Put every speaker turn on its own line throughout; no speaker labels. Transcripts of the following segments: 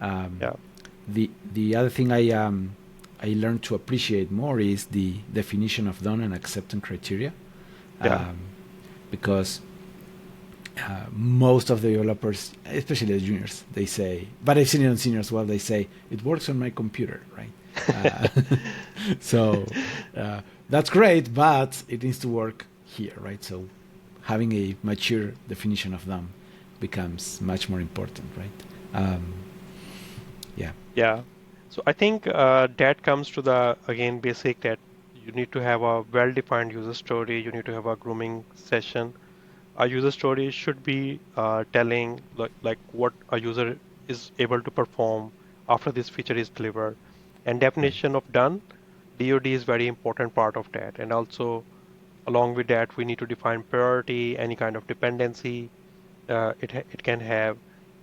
Yeah.
The other thing I learned to appreciate more is the definition of done and acceptance criteria,
Yeah.
um, because most of the developers, especially the juniors, they say, but I've seen it on seniors as well. They say it works on my computer, right? Uh, so that's great, but it needs to work here, right? So having a mature definition of them becomes much more important, right? Yeah,
Yeah. So I think that comes to the again basic that you need to have a well-defined user story. You need to have a grooming session. A user story should be telling like what a user is able to perform after this feature is delivered. And
right,
definition of done, DoD is very important part of that. And also along with that, we need to define priority, any kind of dependency it can have,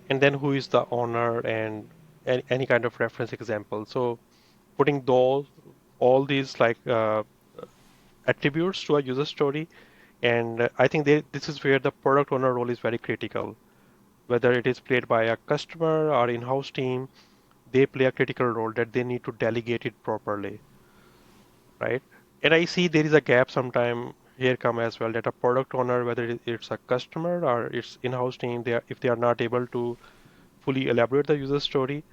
and then who is the owner and any kind of reference example. So putting those all these attributes to a user story, and I think this is where the product owner role is very critical. Whether it is played by a customer or in-house team, they play a critical role that they need to delegate it properly, right? And I see there is a gap sometime here come as well that a product owner, whether it's a customer or it's in-house team, if they are not able to fully elaborate the user story,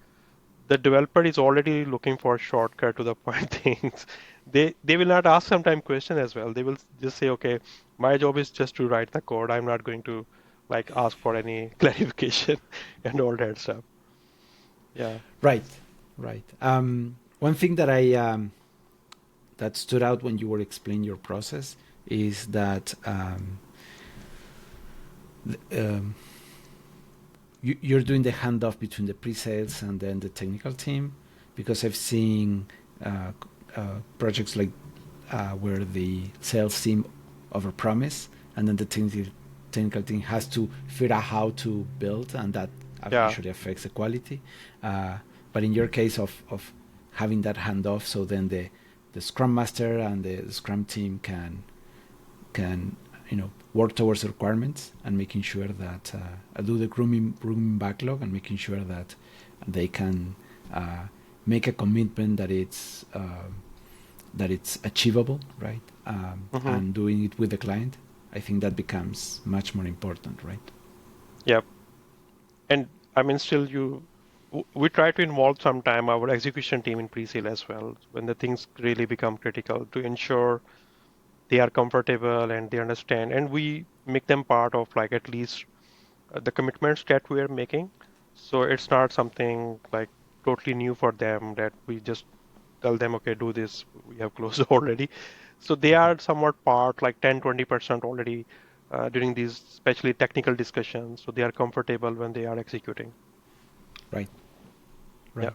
the developer is already looking for a shortcut to the point things. They will not ask sometime question as well. They will just say, okay, my job is just to write the code. I'm not going to like ask for any clarification and all that stuff. Yeah.
right, right. One thing that I that stood out when you were explaining your process is that um, you're doing the handoff between the pre-sales and then the technical team, because I've seen projects like where the sales team overpromise and then the technical team has to figure out how to build, and that
Yeah.
usually affects the quality. But in your case of having that handoff, so then the scrum master and the scrum team can work towards the requirements and making sure that do the grooming backlog and making sure that they can make a commitment that it's achievable, right?
Hmm.
And doing it with the client, I think that becomes much more important, right?
Yep. And I mean, still we try to involve sometime our execution team in pre-sale as well when the things really become critical to ensure they are comfortable and they understand, and we make them part of like at least the commitments that we are making. So it's not something like totally new for them that we just tell them, okay, do this, we have closed already. So they are somewhat part, like 10-20% already during these, especially technical discussions. So they are comfortable when they are executing.
Right,
Yeah.
right.